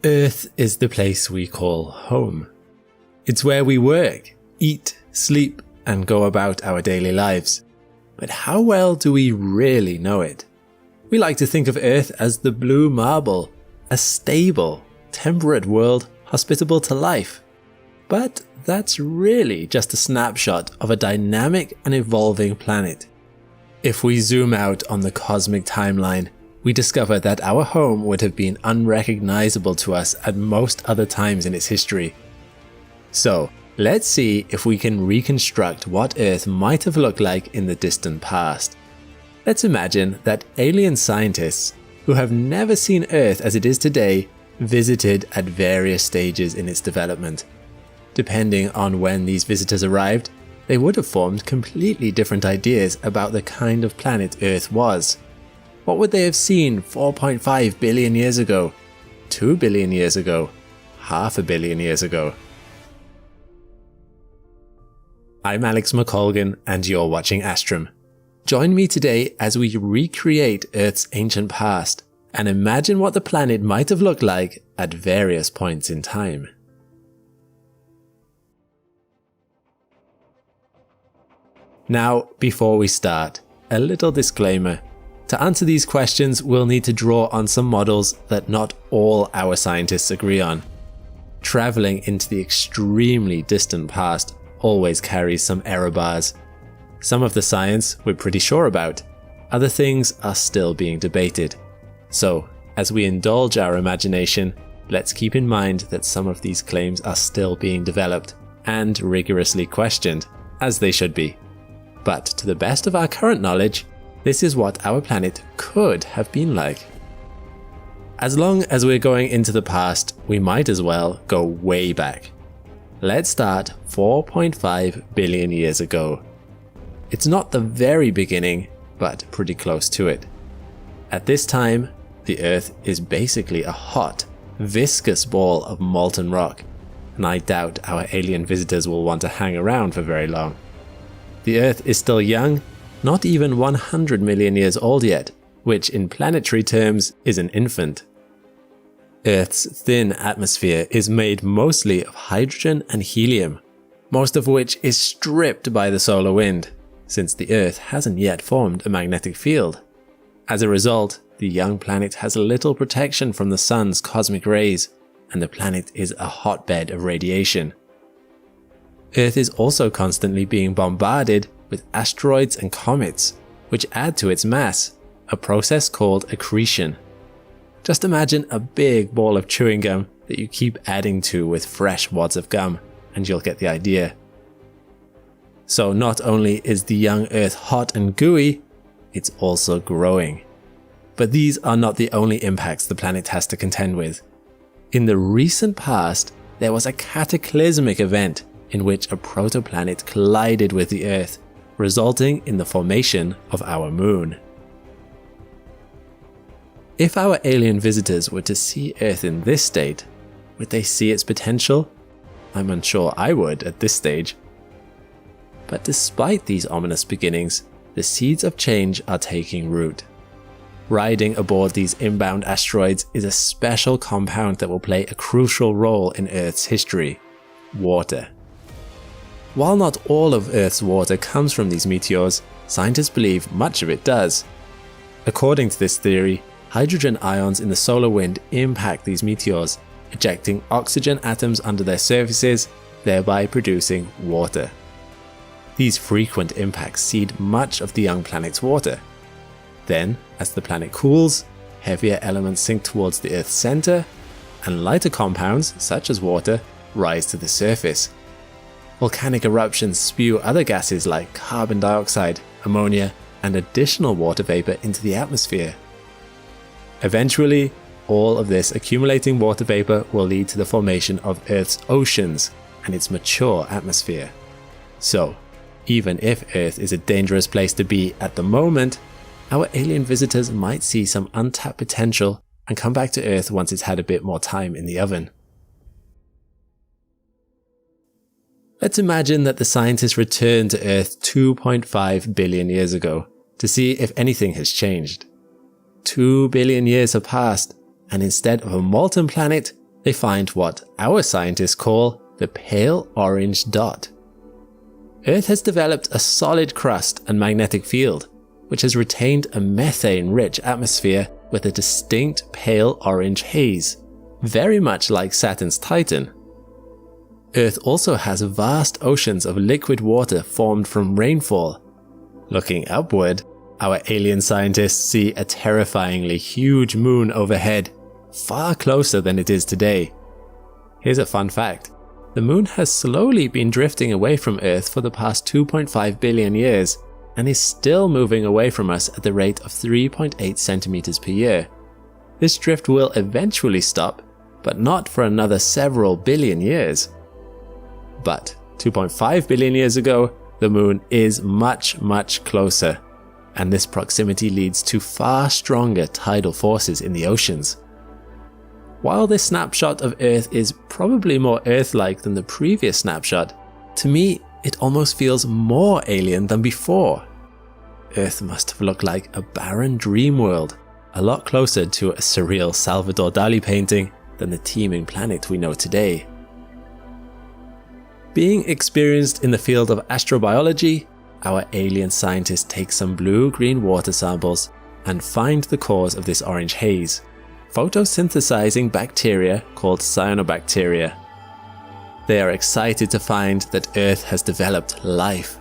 Earth is the place we call home. It's where we work, eat, sleep, and go about our daily lives. But how well do we really know it? We like to think of Earth as the blue marble, a stable, temperate world hospitable to life. But that's really just a snapshot of a dynamic and evolving planet. If we zoom out on the cosmic timeline, we discover that our home would have been unrecognizable to us at most other times in its history. So, let's see if we can reconstruct what Earth might have looked like in the distant past. Let's imagine that alien scientists, who have never seen Earth as it is today, visited at various stages in its development. Depending on when these visitors arrived, they would have formed completely different ideas about the kind of planet Earth was. What would they have seen 4.5 billion years ago, 2 billion years ago, half a billion years ago? I'm Alex McColgan and you're watching Astrum. Join me today as we recreate Earth's ancient past and imagine what the planet might have looked like at various points in time. Now, before we start, a little disclaimer. To answer these questions, we'll need to draw on some models that not all our scientists agree on. Traveling into the extremely distant past always carries some error bars. Some of the science we're pretty sure about, other things are still being debated. So, as we indulge our imagination, let's keep in mind that some of these claims are still being developed and rigorously questioned, as they should be. But to the best of our current knowledge, this is what our planet could have been like. As long as we're going into the past, we might as well go way back. Let's start 4.5 billion years ago. It's not the very beginning, but pretty close to it. At this time, the Earth is basically a hot, viscous ball of molten rock, and I doubt our alien visitors will want to hang around for very long. The Earth is still young, not even 100 million years old yet, which in planetary terms is an infant. Earth's thin atmosphere is made mostly of hydrogen and helium, most of which is stripped by the solar wind, since the Earth hasn't yet formed a magnetic field. As a result, the young planet has little protection from the sun's cosmic rays, and the planet is a hotbed of radiation. Earth is also constantly being bombarded with asteroids and comets, which add to its mass, a process called accretion. Just imagine a big ball of chewing gum that you keep adding to with fresh wads of gum, and you'll get the idea. So not only is the young Earth hot and gooey, it's also growing. But these are not the only impacts the planet has to contend with. In the recent past, there was a cataclysmic event in which a protoplanet collided with the Earth, resulting in the formation of our moon. If our alien visitors were to see Earth in this state, would they see its potential? I'm unsure I would at this stage. But despite these ominous beginnings, the seeds of change are taking root. Riding aboard these inbound asteroids is a special compound that will play a crucial role in Earth's history: water. While not all of Earth's water comes from these meteors, scientists believe much of it does. According to this theory, hydrogen ions in the solar wind impact these meteors, ejecting oxygen atoms under their surfaces, thereby producing water. These frequent impacts seed much of the young planet's water. Then, as the planet cools, heavier elements sink towards the Earth's center, and lighter compounds, such as water, rise to the surface. Volcanic eruptions spew other gases like carbon dioxide, ammonia, and additional water vapor into the atmosphere. Eventually, all of this accumulating water vapor will lead to the formation of Earth's oceans and its mature atmosphere. So, even if Earth is a dangerous place to be at the moment, our alien visitors might see some untapped potential and come back to Earth once it's had a bit more time in the oven. Let's imagine that the scientists returned to Earth 2.5 billion years ago to see if anything has changed. 2 billion years have passed, and instead of a molten planet, they find what our scientists call the pale orange dot. Earth has developed a solid crust and magnetic field, which has retained a methane-rich atmosphere with a distinct pale orange haze, very much like Saturn's Titan. Earth also has vast oceans of liquid water formed from rainfall. Looking upward, our alien scientists see a terrifyingly huge moon overhead, far closer than it is today. Here's a fun fact. The moon has slowly been drifting away from Earth for the past 2.5 billion years and is still moving away from us at the rate of 3.8 centimeters per year. This drift will eventually stop, but not for another several billion years. But 2.5 billion years ago, the moon is much, much closer, and this proximity leads to far stronger tidal forces in the oceans. While this snapshot of Earth is probably more Earth-like than the previous snapshot, to me it almost feels more alien than before. Earth must have looked like a barren dream world, a lot closer to a surreal Salvador Dali painting than the teeming planet we know today. Being experienced in the field of astrobiology, our alien scientists take some blue-green water samples and find the cause of this orange haze, photosynthesizing bacteria called cyanobacteria. They are excited to find that Earth has developed life.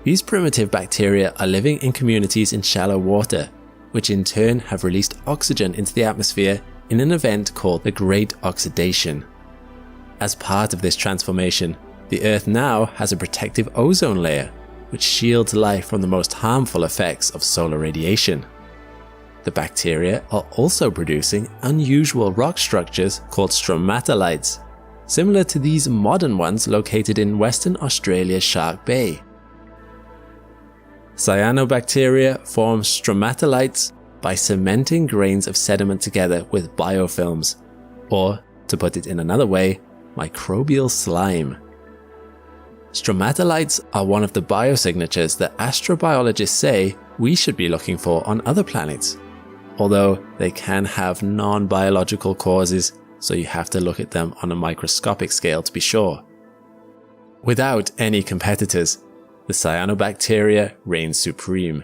These primitive bacteria are living in communities in shallow water, which in turn have released oxygen into the atmosphere in an event called the Great Oxidation. As part of this transformation, the Earth now has a protective ozone layer, which shields life from the most harmful effects of solar radiation. The bacteria are also producing unusual rock structures called stromatolites, similar to these modern ones located in Western Australia's Shark Bay. Cyanobacteria form stromatolites by cementing grains of sediment together with biofilms, or, to put it in another way, microbial slime. Stromatolites are one of the biosignatures that astrobiologists say we should be looking for on other planets, although they can have non-biological causes, so you have to look at them on a microscopic scale to be sure. Without any competitors, the cyanobacteria reign supreme.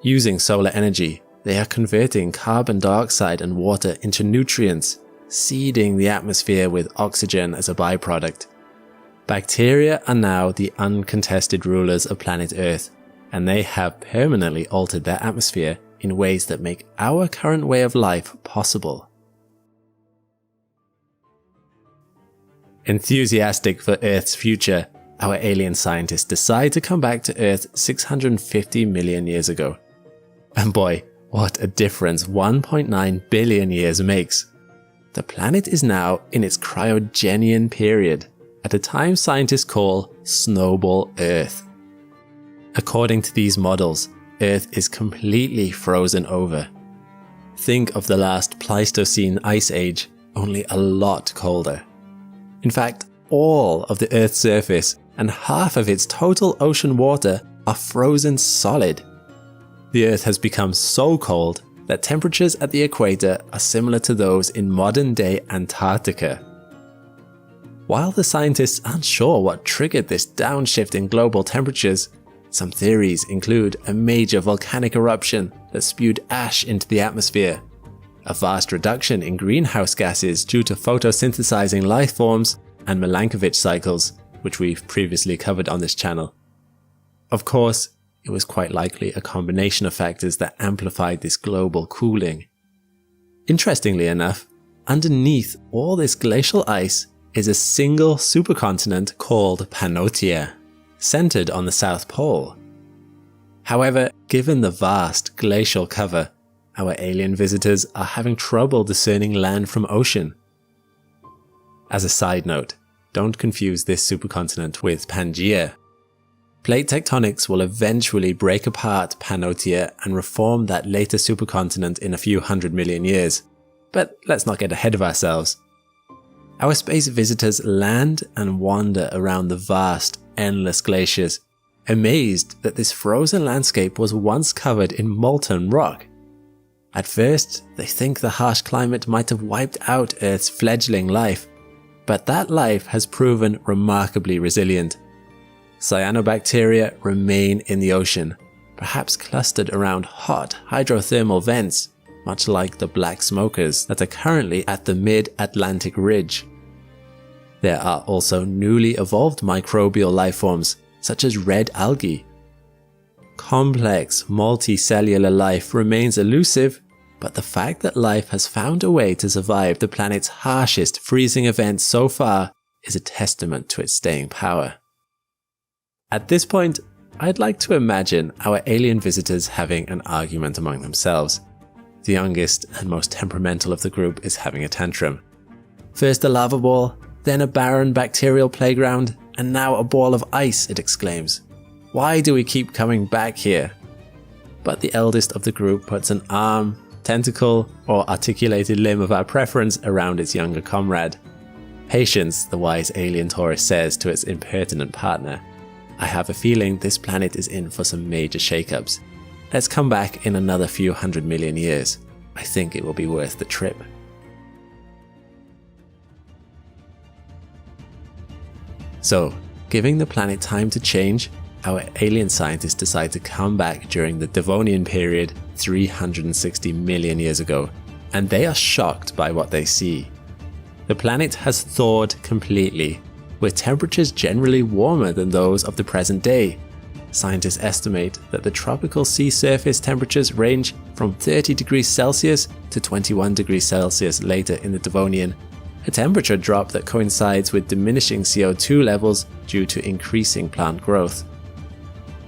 Using solar energy, they are converting carbon dioxide and water into nutrients, seeding the atmosphere with oxygen as a byproduct. Bacteria are now the uncontested rulers of planet Earth, and they have permanently altered their atmosphere in ways that make our current way of life possible. Enthusiastic for Earth's future, our alien scientists decide to come back to Earth 650 million years ago. And boy, what a difference 1.9 billion years makes. The planet is now in its cryogenian period, at a time scientists call Snowball Earth. According to these models, Earth is completely frozen over. Think of the last Pleistocene ice age, only a lot colder. In fact, all of the Earth's surface and half of its total ocean water are frozen solid. The Earth has become so cold that temperatures at the equator are similar to those in modern-day Antarctica. While the scientists aren't sure what triggered this downshift in global temperatures, some theories include a major volcanic eruption that spewed ash into the atmosphere, a vast reduction in greenhouse gases due to photosynthesizing life forms, and Milankovitch cycles, which we've previously covered on this channel. Of course, it was quite likely a combination of factors that amplified this global cooling. Interestingly enough, underneath all this glacial ice is a single supercontinent called Pannotia, centered on the South Pole. However, given the vast glacial cover, our alien visitors are having trouble discerning land from ocean. As a side note, don't confuse this supercontinent with Pangaea. Plate tectonics will eventually break apart Pannotia and reform that later supercontinent in a few 100 million years. But let's not get ahead of ourselves. Our space visitors land and wander around the vast, endless glaciers, amazed that this frozen landscape was once covered in molten rock. At first, they think the harsh climate might have wiped out Earth's fledgling life, but that life has proven remarkably resilient. Cyanobacteria remain in the ocean, perhaps clustered around hot hydrothermal vents, much like the black smokers that are currently at the mid-Atlantic ridge. There are also newly evolved microbial lifeforms, such as red algae. Complex, multicellular life remains elusive, but the fact that life has found a way to survive the planet's harshest freezing events so far is a testament to its staying power. At this point, I'd like to imagine our alien visitors having an argument among themselves. The youngest and most temperamental of the group is having a tantrum. First a lava ball, then a barren bacterial playground, and now a ball of ice, it exclaims. Why do we keep coming back here? But the eldest of the group puts an arm, tentacle, or articulated limb of our preference around its younger comrade. Patience, the wise alien tourist says to its impertinent partner. I have a feeling this planet is in for some major shakeups. Let's come back in another few 100 million years. I think it will be worth the trip. So, giving the planet time to change, our alien scientists decide to come back during the Devonian period 360 million years ago, and they are shocked by what they see. The planet has thawed completely, with temperatures generally warmer than those of the present day. Scientists estimate that the tropical sea surface temperatures range from 30 degrees Celsius to 21 degrees Celsius later in the Devonian, a temperature drop that coincides with diminishing CO2 levels due to increasing plant growth.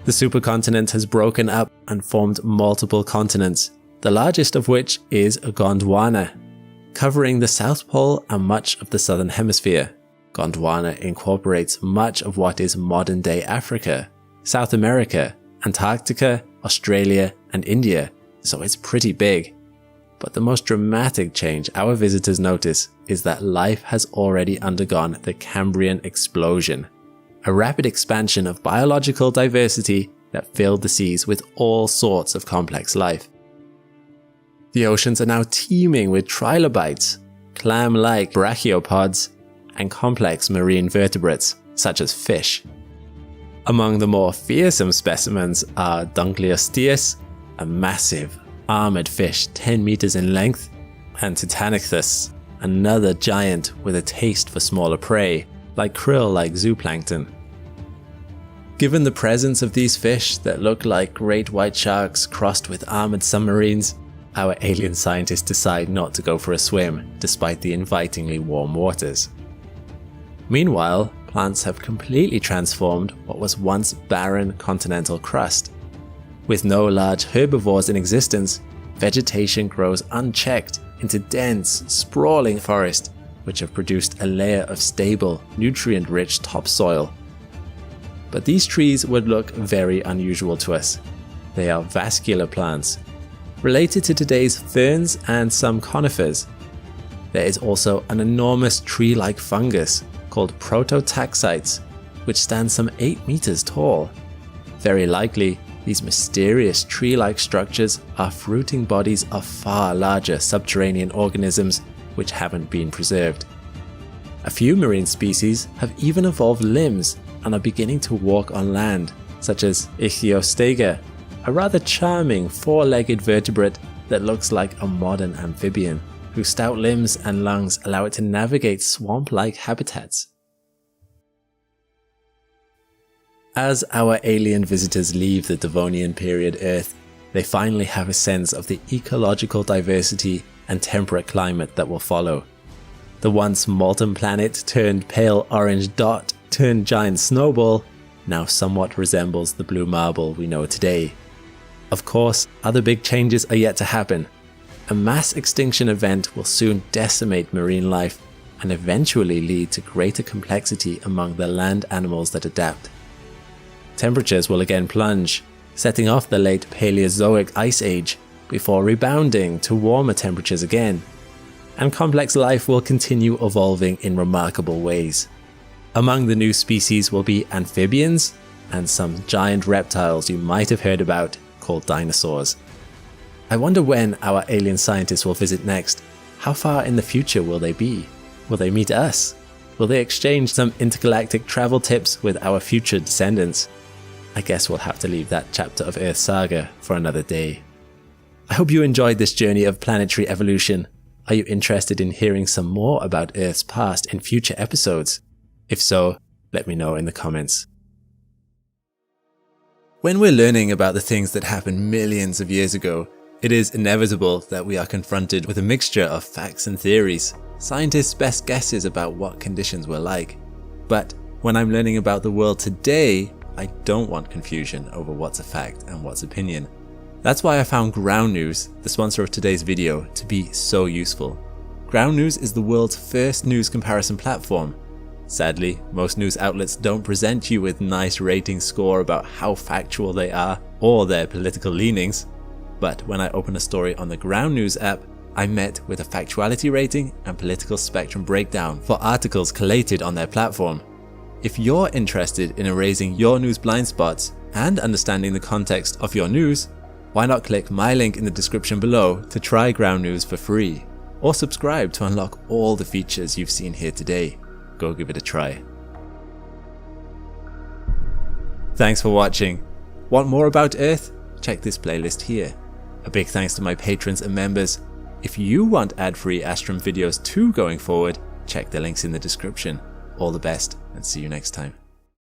The supercontinent has broken up and formed multiple continents, the largest of which is Gondwana, covering the South Pole and much of the Southern Hemisphere. Gondwana incorporates much of what is modern-day Africa, South America, Antarctica, Australia, and India, so it's pretty big. But the most dramatic change our visitors notice is that life has already undergone the Cambrian explosion, a rapid expansion of biological diversity that filled the seas with all sorts of complex life. The oceans are now teeming with trilobites, clam-like brachiopods, and complex marine vertebrates, such as fish. Among the more fearsome specimens are Dunkleosteus, a massive, armored fish 10 meters in length, and Titanichthus, another giant with a taste for smaller prey, like krill-like zooplankton. Given the presence of these fish that look like great white sharks crossed with armored submarines, our alien scientists decide not to go for a swim, despite the invitingly warm waters. Meanwhile, plants have completely transformed what was once barren continental crust. With no large herbivores in existence, vegetation grows unchecked into dense, sprawling forest, which have produced a layer of stable, nutrient-rich topsoil. But these trees would look very unusual to us. They are vascular plants, related to today's ferns and some conifers. There is also an enormous tree-like fungus called prototaxites, which stands some 8 meters tall. Very likely, these mysterious tree-like structures are fruiting bodies of far larger subterranean organisms which haven't been preserved. A few marine species have even evolved limbs and are beginning to walk on land, such as Ichthyostega, a rather charming four-legged vertebrate that looks like a modern amphibian, whose stout limbs and lungs allow it to navigate swamp-like habitats. As our alien visitors leave the Devonian period Earth, they finally have a sense of the ecological diversity and temperate climate that will follow. The once molten planet turned pale orange dot turned giant snowball now somewhat resembles the blue marble we know today. Of course, other big changes are yet to happen. A mass extinction event will soon decimate marine life and eventually lead to greater complexity among the land animals that adapt. Temperatures will again plunge, setting off the late Paleozoic Ice Age before rebounding to warmer temperatures again, and complex life will continue evolving in remarkable ways. Among the new species will be amphibians and some giant reptiles you might have heard about called dinosaurs. I wonder when our alien scientists will visit next. How far in the future will they be? Will they meet us? Will they exchange some intergalactic travel tips with our future descendants? I guess we'll have to leave that chapter of Earth's saga for another day. I hope you enjoyed this journey of planetary evolution. Are you interested in hearing some more about Earth's past in future episodes? If so, let me know in the comments. When we're learning about the things that happened millions of years ago, it is inevitable that we are confronted with a mixture of facts and theories, scientists' best guesses about what conditions were like. But when I'm learning about the world today, I don't want confusion over what's a fact and what's opinion. That's why I found Ground News, the sponsor of today's video, to be so useful. Ground News is the world's first news comparison platform. Sadly, most news outlets don't present you with nice rating score about how factual they are or their political leanings. But when I open a story on the Ground News app, I'm met with a factuality rating and political spectrum breakdown for articles collated on their platform. If you're interested in erasing your news blind spots and understanding the context of your news, why not click my link in the description below to try Ground News for free, or subscribe to unlock all the features you've seen here today. Go give it a try. Thanks for watching. Want more about Earth? Check this playlist here. A big thanks to my patrons and members. If you want ad-free Astrum videos too going forward, check the links in the description. All the best and see you next time.